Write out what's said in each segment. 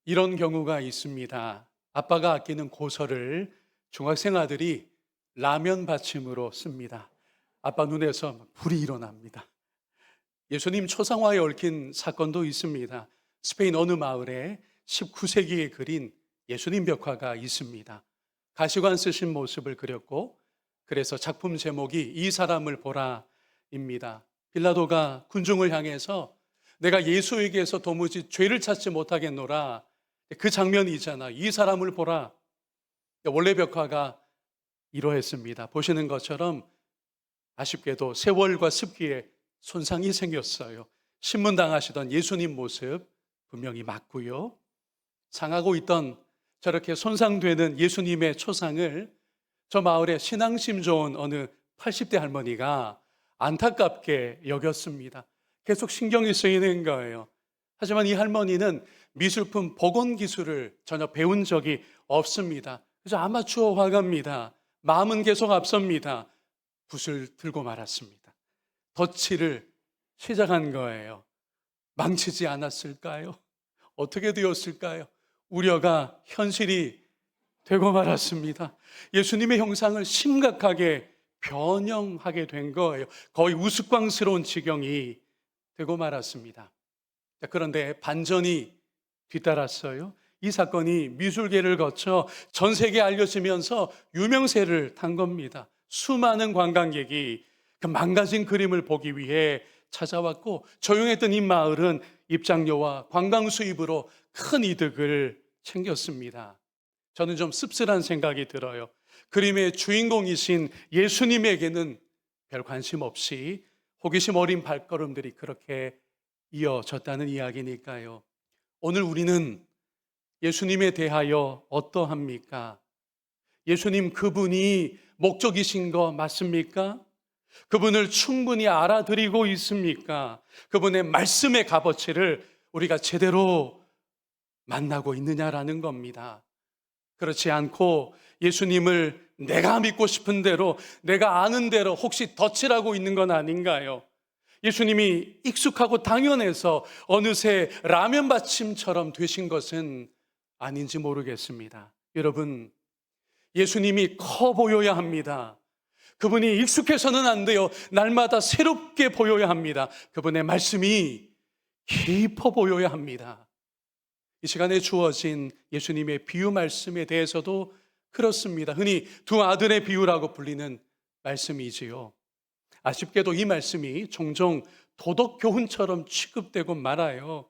이런 경우가 있습니다. 아빠가 아끼는 고서를 중학생 아들이 라면 받침으로 씁니다. 아빠 눈에서 막 불이 일어납니다. 예수님 초상화에 얽힌 사건도 있습니다. 스페인 어느 마을에 19세기에 그린 예수님 벽화가 있습니다. 가시관 쓰신 모습을 그렸고, 그래서 작품 제목이 이 사람을 보라입니다. 빌라도가 군중을 향해서 내가 예수에게서 도무지 죄를 찾지 못하겠노라, 그 장면이잖아. 이 사람을 보라. 원래 벽화가 이러했습니다. 보시는 것처럼 아쉽게도 세월과 습기에 손상이 생겼어요. 신문당하시던 예수님 모습 분명히 맞고요. 상하고 있던 저렇게 손상되는 예수님의 초상을 저 마을의 신앙심 좋은 어느 80대 할머니가 안타깝게 여겼습니다. 계속 신경이 쓰이는 거예요. 하지만 이 할머니는 미술품 복원 기술을 전혀 배운 적이 없습니다. 그래서 아마추어 화가입니다. 마음은 계속 앞섭니다. 붓을 들고 말았습니다. 덧칠을 시작한 거예요. 망치지 않았을까요? 어떻게 되었을까요? 우려가 현실이 되고 말았습니다. 예수님의 형상을 심각하게 변형하게 된 거예요. 거의 우스꽝스러운 지경이 되고 말았습니다. 그런데 반전이 뒤따랐어요. 이 사건이 미술계를 거쳐 전 세계에 알려지면서 유명세를 탄 겁니다. 수많은 관광객이 그 망가진 그림을 보기 위해 찾아왔고, 조용했던 이 마을은 입장료와 관광 수입으로 큰 이득을 챙겼습니다. 저는 좀 씁쓸한 생각이 들어요. 그림의 주인공이신 예수님에게는 별 관심 없이 호기심 어린 발걸음들이 그렇게 이어졌다는 이야기니까요. 오늘 우리는 예수님에 대하여 어떠합니까? 예수님 그분이 목적이신 거 맞습니까? 그분을 충분히 알아들이고 있습니까? 그분의 말씀의 값어치를 우리가 제대로 만나고 있느냐라는 겁니다. 그렇지 않고 예수님을 내가 믿고 싶은 대로, 내가 아는 대로 혹시 덧칠하고 있는 건 아닌가요? 예수님이 익숙하고 당연해서 어느새 라면 받침처럼 되신 것은 아닌지 모르겠습니다. 여러분, 예수님이 커 보여야 합니다. 그분이 익숙해서는 안 돼요. 날마다 새롭게 보여야 합니다. 그분의 말씀이 깊어 보여야 합니다. 이 시간에 주어진 예수님의 비유 말씀에 대해서도 그렇습니다. 흔히 두 아들의 비유라고 불리는 말씀이지요. 아쉽게도 이 말씀이 종종 도덕 교훈처럼 취급되고 말아요.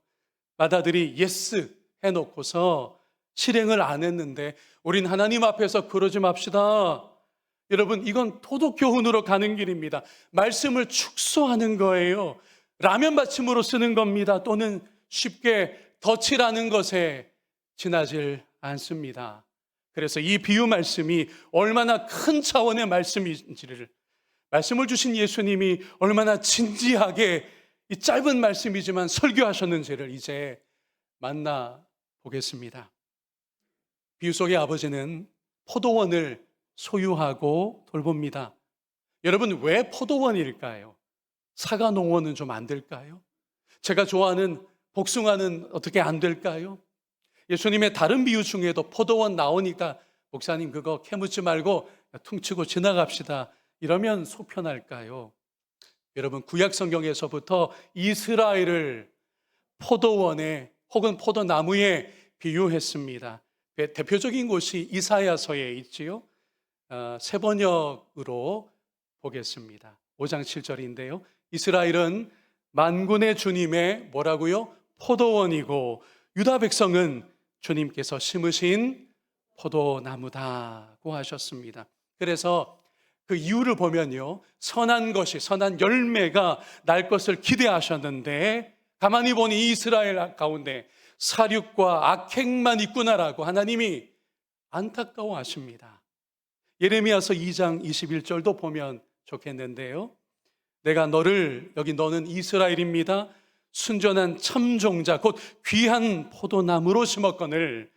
맏아들이 예스 해놓고서 실행을 안 했는데 우린 하나님 앞에서 그러지 맙시다. 여러분, 이건 도덕 교훈으로 가는 길입니다. 말씀을 축소하는 거예요. 라면 받침으로 쓰는 겁니다. 또는 쉽게 덧칠하는 것에 지나질 않습니다. 그래서 이 비유 말씀이 얼마나 큰 차원의 말씀인지를, 말씀을 주신 예수님이 얼마나 진지하게 이 짧은 말씀이지만 설교하셨는지를 이제 만나보겠습니다. 비유 속의 아버지는 포도원을 소유하고 돌봅니다. 여러분, 왜 포도원일까요? 사과 농원은 좀 안 될까요? 제가 좋아하는 복숭아는 어떻게 안 될까요? 예수님의 다른 비유 중에도 포도원 나오니까 목사님 그거 캐묻지 말고 퉁치고 지나갑시다, 이러면 속 편할까요? 여러분, 구약 성경에서부터 이스라엘을 포도원에 혹은 포도나무에 비유했습니다. 대표적인 곳이 이사야서에 있지요. 세 번역으로 보겠습니다. 5장 7절인데요. 이스라엘은 만군의 주님의 뭐라고요? 포도원이고 유다 백성은 주님께서 심으신 포도나무다고 하셨습니다. 그래서 그 이유를 보면요, 선한 것이, 선한 열매가 날 것을 기대하셨는데 가만히 보니 이스라엘 가운데 사륙과 악행만 있구나라고 하나님이 안타까워하십니다. 예레미야서 2장 21절도 보면 좋겠는데요. 내가 너를, 여기 너는 이스라엘입니다, 순전한 참종자 곧 귀한 포도나무로 심었거늘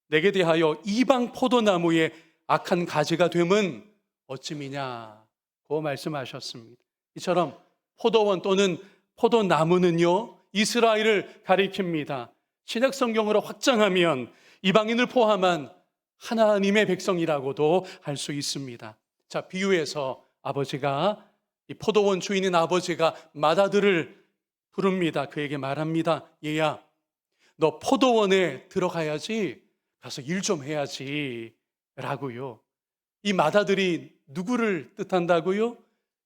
내게 대하여 이방 포도나무의 악한 가지가 됨은 어찌미냐고 말씀하셨습니다. 이처럼 포도원 또는 포도나무는요, 이스라엘을 가리킵니다. 신약 성경으로 확장하면 이방인을 포함한 하나님의 백성이라고도 할 수 있습니다. 자, 비유해서 아버지가, 이 포도원 주인인 아버지가 맏아들을 부릅니다. 그에게 말합니다. 얘야, 너 포도원에 들어가야지, 가서 일 좀 해야지 라고요. 이 맏아들이 누구를 뜻한다고요?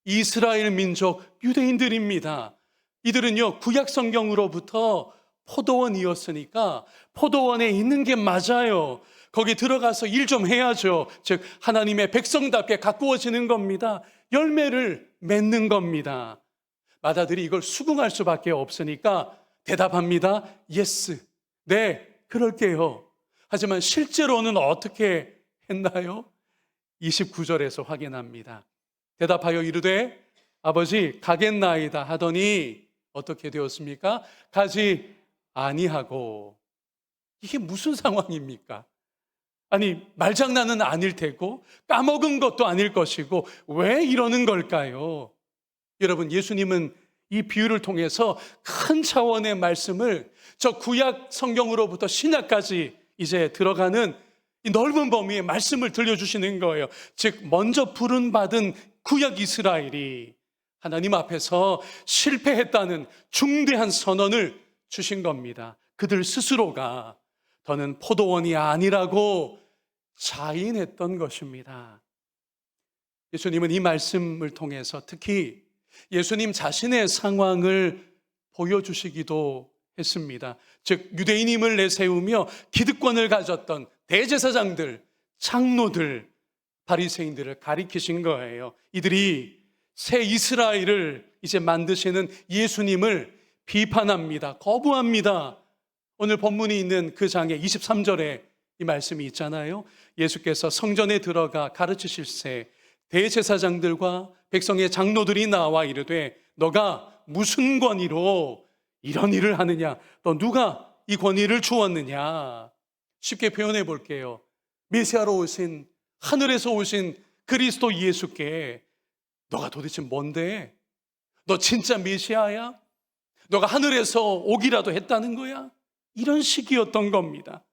이스라엘 민족 유대인들입니다. 이들은요, 구약 성경으로부터 포도원이었으니까 포도원에 있는 게 맞아요. 거기 들어가서 일 좀 해야죠. 즉 하나님의 백성답게 가꾸어지는 겁니다. 열매를 맺는 겁니다. 맏아들이 이걸 수긍할 수밖에 없으니까 대답합니다. 예스, 네, 그럴게요. 하지만 실제로는 어떻게 했나요? 29절에서 확인합니다. 대답하여 이르되 아버지 가겠나이다 하더니 어떻게 되었습니까? 가지 아니하고. 이게 무슨 상황입니까? 아니, 말장난은 아닐 테고 까먹은 것도 아닐 것이고 왜 이러는 걸까요? 여러분, 예수님은 이 비유를 통해서 큰 차원의 말씀을 저 구약 성경으로부터 신약까지 이제 들어가는 이 넓은 범위의 말씀을 들려주시는 거예요. 즉 먼저 부름받은 구약 이스라엘이 하나님 앞에서 실패했다는 중대한 선언을 주신 겁니다. 그들 스스로가 더는 포도원이 아니라고 자인했던 것입니다. 예수님은 이 말씀을 통해서 특히 예수님 자신의 상황을 보여주시기도 했습니다. 즉 유대인임을 내세우며 기득권을 가졌던 대제사장들, 장로들, 바리새인들을 가리키신 거예요. 이들이 새 이스라엘을 이제 만드시는 예수님을 비판합니다. 거부합니다. 오늘 본문이 있는 그 장에 23절에 이 말씀이 있잖아요. 예수께서 성전에 들어가 가르치실새 대제사장들과 백성의 장로들이 나와 이르되 너가 무슨 권위로 이런 일을 하느냐? 또 누가 이 권위를 주었느냐? 쉽게 표현해 볼게요. 메시아로 오신, 하늘에서 오신 그리스도 예수께 너가 도대체 뭔데? 너 진짜 메시아야? 너가 하늘에서 오기라도 했다는 거야? 이런 식이었던 겁니다.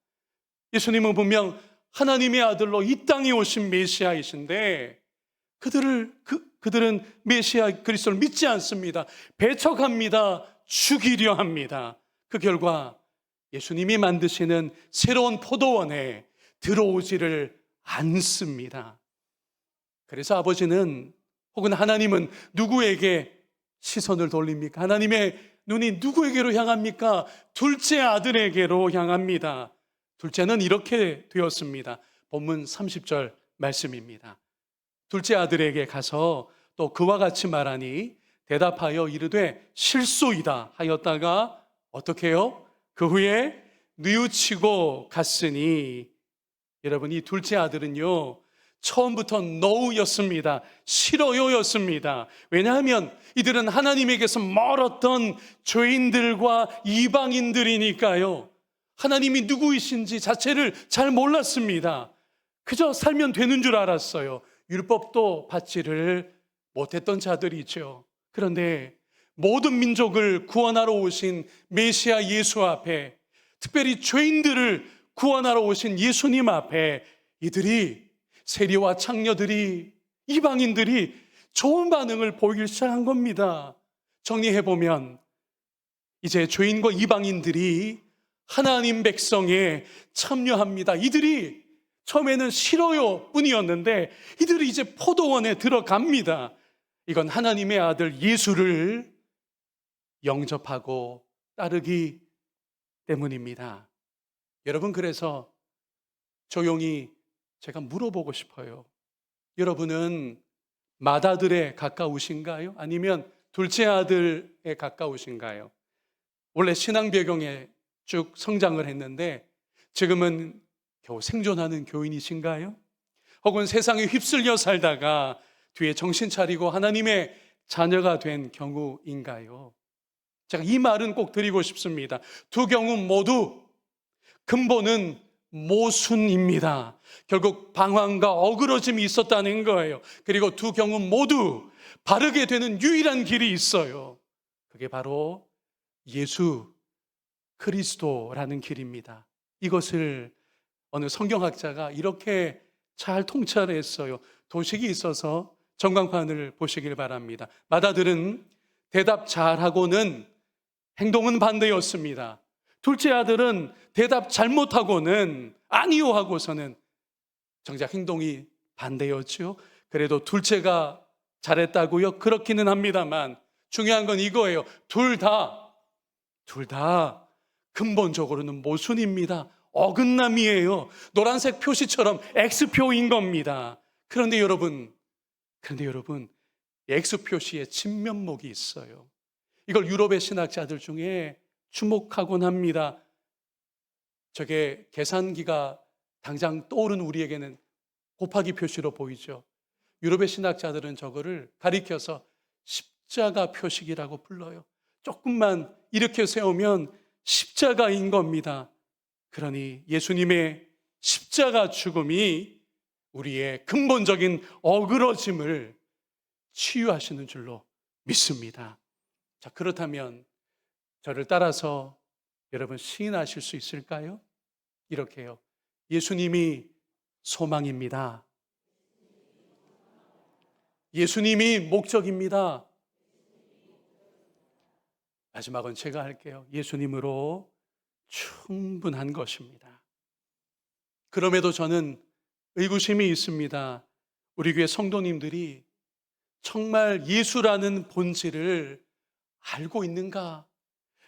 예수님은 분명 하나님의 아들로 이 땅에 오신 메시아이신데 그들은 메시아 그리스도를 믿지 않습니다. 배척합니다. 죽이려 합니다. 그 결과 예수님이 만드시는 새로운 포도원에 들어오지를 않습니다. 그래서 아버지는 혹은 하나님은 누구에게 시선을 돌립니까? 하나님의 눈이 누구에게로 향합니까? 둘째 아들에게로 향합니다. 둘째는 이렇게 되었습니다. 본문 30절 말씀입니다. 둘째 아들에게 가서 또 그와 같이 말하니 대답하여 이르되 실소이다 하였다가 어떻게 해요? 그 후에 뉘우치고 갔으니. 여러분, 이 둘째 아들은요 처음부터 노우였습니다. 싫어요였습니다. 왜냐하면 이들은 하나님에게서 멀었던 죄인들과 이방인들이니까요. 하나님이 누구이신지 자체를 잘 몰랐습니다. 그저 살면 되는 줄 알았어요. 율법도 받지를 못했던 자들이죠. 그런데 모든 민족을 구원하러 오신 메시아 예수 앞에, 특별히 죄인들을 구원하러 오신 예수님 앞에 이들이, 세리와 창녀들이, 이방인들이 좋은 반응을 보이기 시작한 겁니다. 정리해보면 이제 죄인과 이방인들이 하나님 백성에 참여합니다. 이들이 처음에는 싫어요 뿐이었는데 이들이 이제 포도원에 들어갑니다. 이건 하나님의 아들 예수를 영접하고 따르기 때문입니다. 여러분, 그래서 조용히 제가 물어보고 싶어요. 여러분은 맏아들에 가까우신가요? 아니면 둘째 아들에 가까우신가요? 원래 신앙 배경에 쭉 성장을 했는데 지금은 겨우 생존하는 교인이신가요? 혹은 세상에 휩쓸려 살다가 뒤에 정신 차리고 하나님의 자녀가 된 경우인가요? 제가 이 말은 꼭 드리고 싶습니다. 두 경우 모두 근본은 모순입니다. 결국 방황과 어그러짐이 있었다는 거예요. 그리고 두 경우 모두 바르게 되는 유일한 길이 있어요. 그게 바로 예수 그리스도라는 길입니다. 이것을 어느 성경학자가 이렇게 잘 통찰했어요. 도식이 있어서 전광판을 보시길 바랍니다. 맏아들은 대답 잘하고는 행동은 반대였습니다. 둘째 아들은 대답 잘못하고는 아니요 하고서는 정작 행동이 반대였죠. 그래도 둘째가 잘했다고요? 그렇기는 합니다만 중요한 건 이거예요. 둘 다 근본적으로는 모순입니다. 어긋남이에요. 노란색 표시처럼 X표인 겁니다. 그런데 여러분, X 표시에 진면목이 있어요. 이걸 유럽의 신학자들 중에 주목하곤 합니다. 저게 계산기가 당장 떠오른 우리에게는 곱하기 표시로 보이죠. 유럽의 신학자들은 저거를 가리켜서 십자가 표식이라고 불러요. 조금만 이렇게 세우면 십자가인 겁니다. 그러니 예수님의 십자가 죽음이 우리의 근본적인 어그러짐을 치유하시는 줄로 믿습니다. 자, 그렇다면 저를 따라서 여러분 시인하실 수 있을까요? 이렇게요. 예수님이 소망입니다. 예수님이 목적입니다. 마지막은 제가 할게요. 예수님으로 충분한 것입니다. 그럼에도 저는 의구심이 있습니다. 우리 교회 성도님들이 정말 예수라는 본질을 알고 있는가?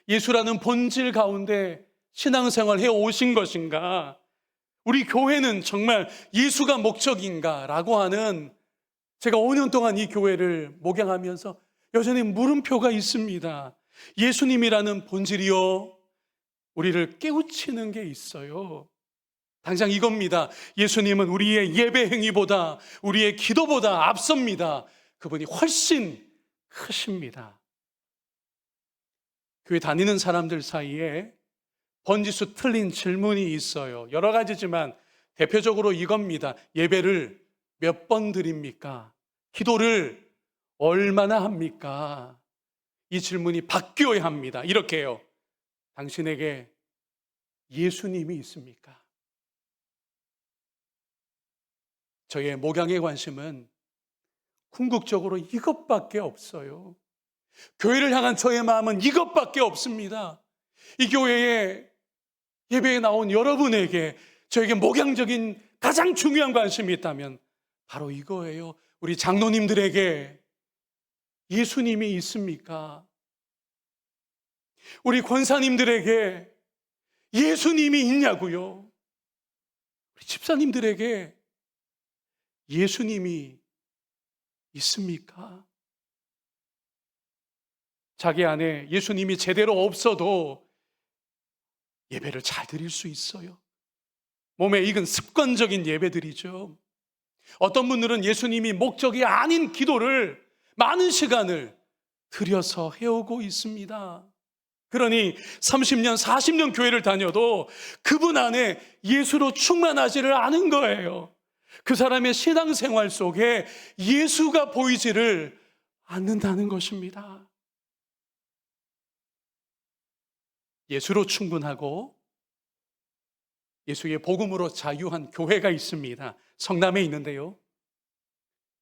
예수라는 본질 가운데 신앙생활 해 오신 것인가? 우리 교회는 정말 예수가 목적인가? 라고 하는, 제가 5년 동안 이 교회를 목양하면서 여전히 물음표가 있습니다. 예수님이라는 본질이요, 우리를 깨우치는 게 있어요. 당장 이겁니다. 예수님은 우리의 예배 행위보다, 우리의 기도보다 앞섭니다. 그분이 훨씬 크십니다. 교회 다니는 사람들 사이에 번지수 틀린 질문이 있어요. 여러 가지지만 대표적으로 이겁니다. 예배를 몇 번 드립니까? 기도를 얼마나 합니까? 이 질문이 바뀌어야 합니다. 이렇게 해요. 당신에게 예수님이 있습니까? 저의 목양의 관심은 궁극적으로 이것밖에 없어요. 교회를 향한 저의 마음은 이것밖에 없습니다. 이 교회에 예배에 나온 여러분에게 저에게 목양적인 가장 중요한 관심이 있다면 바로 이거예요. 우리 장로님들에게 예수님이 있습니까? 우리 권사님들에게 예수님이 있냐고요? 우리 집사님들에게 예수님이 있습니까? 자기 안에 예수님이 제대로 없어도 예배를 잘 드릴 수 있어요. 몸에 익은 습관적인 예배들이죠. 어떤 분들은 예수님이 목적이 아닌 기도를 많은 시간을 들여서 해오고 있습니다. 그러니 30년, 40년 교회를 다녀도 그분 안에 예수로 충만하지를 않은 거예요. 그 사람의 신앙생활 속에 예수가 보이지를 않는다는 것입니다. 예수로 충분하고 예수의 복음으로 자유한 교회가 있습니다. 성남에 있는데요.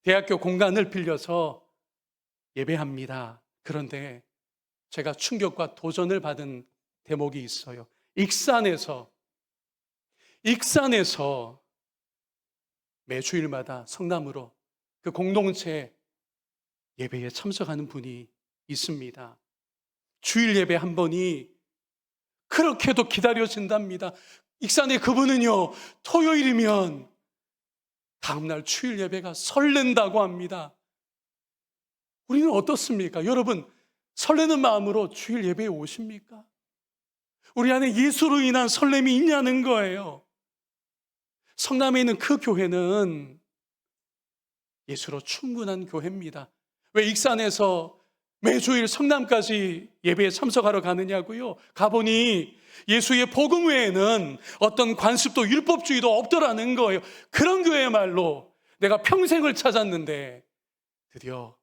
대학교 공간을 빌려서 예배합니다. 그런데 제가 충격과 도전을 받은 대목이 있어요. 익산에서 매주일마다 성남으로 그 공동체 예배에 참석하는 분이 있습니다. 주일 예배 한 번이 그렇게도 기다려진답니다. 익산의 그분은요, 토요일이면 다음날 주일 예배가 설렌다고 합니다. 우리는 어떻습니까? 여러분, 설레는 마음으로 주일 예배에 오십니까? 우리 안에 예수로 인한 설렘이 있냐는 거예요. 성남에 있는 그 교회는 예수로 충분한 교회입니다. 왜 익산에서 매주일 성남까지 예배에 참석하러 가느냐고요? 가보니 예수의 복음 외에는 어떤 관습도 율법주의도 없더라는 거예요. 그런 교회야말로 내가 평생을 찾았는데 드디어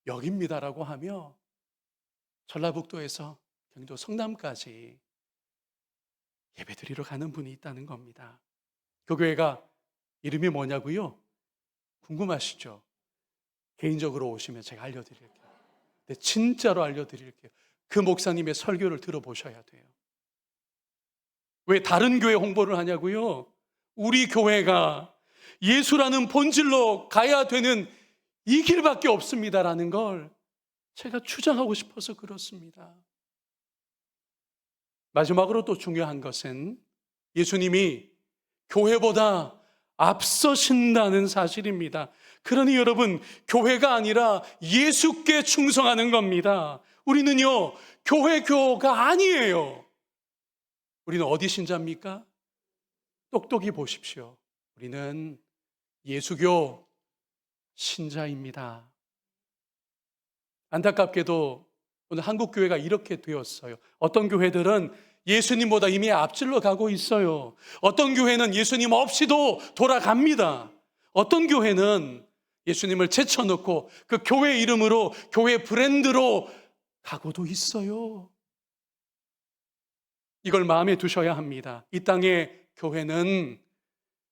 여기입니다라고 하며 전라북도에서 경기도 성남까지 예배드리러 가는 분이 있다는 겁니다. 그 교회가 이름이 뭐냐고요? 궁금하시죠? 개인적으로 오시면 제가 알려드릴게요. 네, 진짜로 알려드릴게요. 그 목사님의 설교를 들어보셔야 돼요. 왜 다른 교회 홍보를 하냐고요? 우리 교회가 예수라는 본질로 가야 되는 이 길밖에 없습니다라는 걸 제가 주장하고 싶어서 그렇습니다. 마지막으로 또 중요한 것은 예수님이 교회보다 앞서신다는 사실입니다. 그러니 여러분, 교회가 아니라 예수께 충성하는 겁니다. 우리는요, 교회교가 아니에요. 우리는 어디 신자입니까? 똑똑히 보십시오. 우리는 예수교 신자입니다. 안타깝게도 오늘 한국 교회가 이렇게 되었어요. 어떤 교회들은 예수님보다 이미 앞질러 가고 있어요. 어떤 교회는 예수님 없이도 돌아갑니다. 어떤 교회는 예수님을 제쳐놓고 그 교회 이름으로, 교회 브랜드로 가고도 있어요. 이걸 마음에 두셔야 합니다. 이 땅의 교회는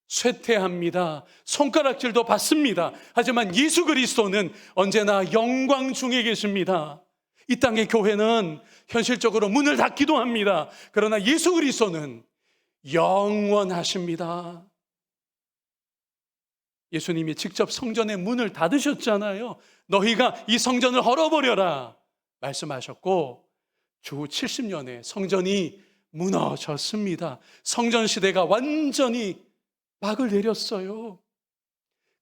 쇠퇴합니다. 손가락질도 받습니다. 하지만 예수 그리스도는 언제나 영광 중에 계십니다. 이 땅의 교회는 현실적으로 문을 닫기도 합니다. 그러나 예수 그리스도는 영원하십니다. 예수님이 직접 성전의 문을 닫으셨잖아요. 너희가 이 성전을 헐어버려라 말씀하셨고, 주 70년에 성전이 무너졌습니다. 성전 시대가 완전히 막을 내렸어요.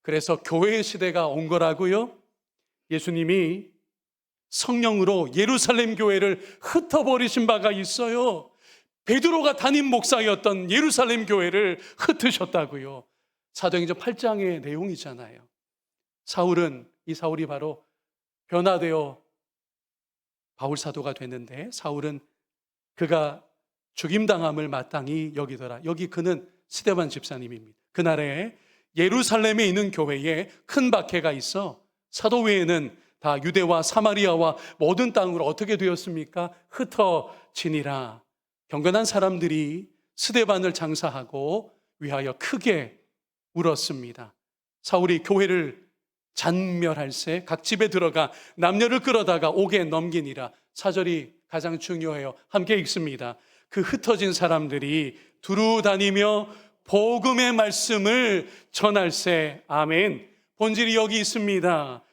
그래서 교회의 시대가 온 거라고요. 예수님이 성령으로 예루살렘 교회를 흩어버리신 바가 있어요. 베드로가 담임 목사였던 예루살렘 교회를 흩으셨다고요. 사도행전 8장의 내용이잖아요. 이 사울이 바로 변화되어 바울 사도가 됐는데, 사울은 그가 죽임당함을 마땅히 여기더라. 여기 그는 스데반 집사님입니다. 그날에 예루살렘에 있는 교회에 큰 박해가 있어 사도 외에는 다 유대와 사마리아와 모든 땅으로 어떻게 되었습니까? 흩어지니라. 경건한 사람들이 스데반을 장사하고 위하여 크게 울었습니다. 사울이 교회를 잔멸할세 각 집에 들어가 남녀를 끌어다가 옥에 넘기니라. 4절이 가장 중요해요. 함께 읽습니다. 그 흩어진 사람들이 두루 다니며 복음의 말씀을 전할세. 아멘. 본질이 여기 있습니다.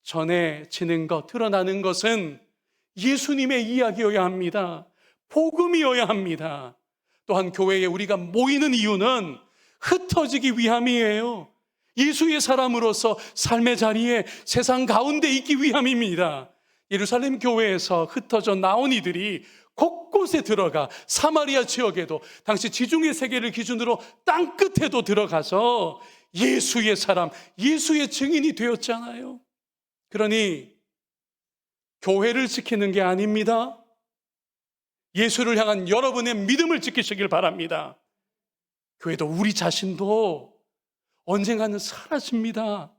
전해지는 것, 드러나는 것은 예수님의 이야기여야 합니다. 복음이어야 합니다. 또한 교회에 우리가 모이는 이유는 흩어지기 위함이에요. 예수의 사람으로서 삶의 자리에 세상 가운데 있기 위함입니다. 예루살렘 교회에서 흩어져 나온 이들이 곳곳에 들어가 사마리아 지역에도, 당시 지중해 세계를 기준으로 땅끝에도 들어가서 예수의 사람, 예수의 증인이 되었잖아요. 그러니 교회를 지키는 게 아닙니다. 예수를 향한 여러분의 믿음을 지키시길 바랍니다. 교회도 우리 자신도 언젠가는 사라집니다.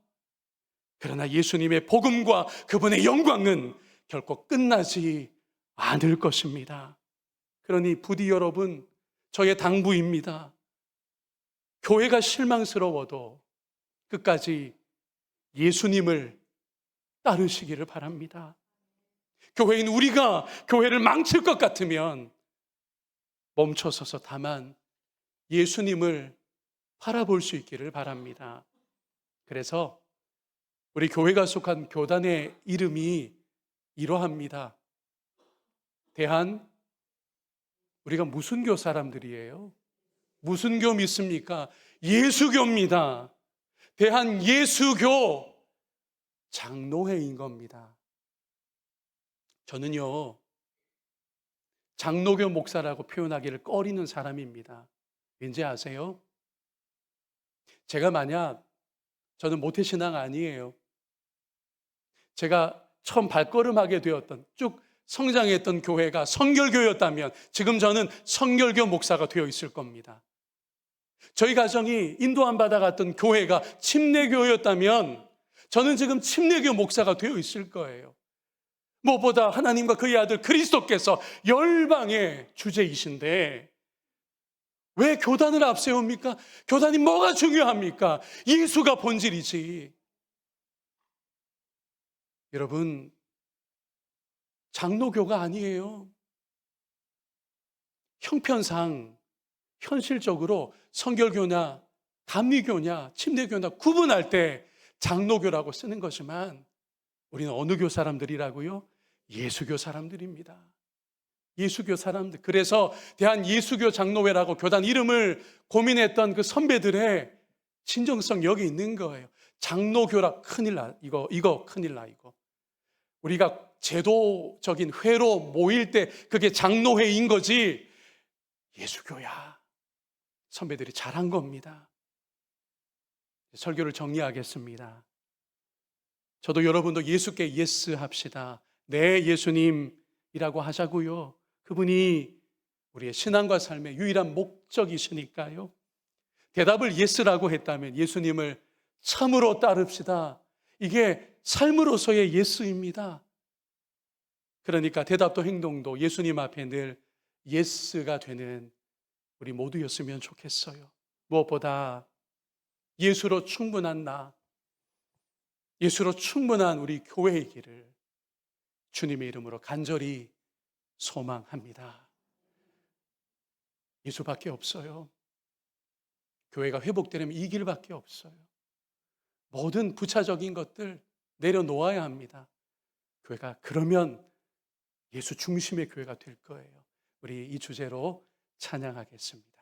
그러나 예수님의 복음과 그분의 영광은 결코 끝나지 않을 것입니다. 그러니 부디 여러분, 저의 당부입니다. 교회가 실망스러워도 끝까지 예수님을 따르시기를 바랍니다. 교회인 우리가 교회를 망칠 것 같으면 멈춰서서 다만 예수님을 바라볼 수 있기를 바랍니다. 그래서 우리 교회가 속한 교단의 이름이 이러합니다. 우리가 무슨 교 사람들이에요? 무슨 교 믿습니까? 예수교입니다. 예수교 장로회인 겁니다. 저는요, 장로교 목사라고 표현하기를 꺼리는 사람입니다. 왠지 아세요? 제가 만약, 저는 모태신앙 아니에요. 제가 처음 발걸음하게 되었던, 쭉 성장했던 교회가 성결교였다면 지금 저는 성결교 목사가 되어 있을 겁니다. 저희 가정이 인도함 받아갔던 교회가 침례교였다면 저는 지금 침례교 목사가 되어 있을 거예요. 무엇보다 하나님과 그의 아들 그리스도께서 열방의 주제이신데 왜 교단을 앞세웁니까? 교단이 뭐가 중요합니까? 예수가 본질이지. 여러분, 장로교가 아니에요. 형편상 현실적으로 성결교냐 감리교냐 침례교냐 구분할 때 장로교라고 쓰는 거지만 우리는 어느 교 사람들이라고요? 예수교 사람들입니다. 예수교 사람들. 그래서 대한예수교 장로회라고 교단 이름을 고민했던 그 선배들의 진정성 여기 있는 거예요. 장로교라 큰일 나. 이거 큰일 나. 이거. 우리가 제도적인 회로 모일 때 그게 장로회인 거지 예수교야. 선배들이 잘한 겁니다. 설교를 정리하겠습니다. 저도 여러분도 예수께 예스 합시다. 네, 예수님이라고 하자고요. 그분이 우리의 신앙과 삶의 유일한 목적이시니까요. 대답을 예스라고 했다면 예수님을 참으로 따릅시다. 이게 삶으로서의 예스입니다. 그러니까 대답도 행동도 예수님 앞에 늘 예스가 되는 우리 모두였으면 좋겠어요. 무엇보다 예수로 충분한 나, 예수로 충분한 우리 교회이기를 주님의 이름으로 간절히 소망합니다. 예수밖에 없어요. 교회가 회복되려면 이 길밖에 없어요. 모든 부차적인 것들 내려놓아야 합니다. 교회가 그러면 예수 중심의 교회가 될 거예요. 우리 이 주제로 찬양하겠습니다.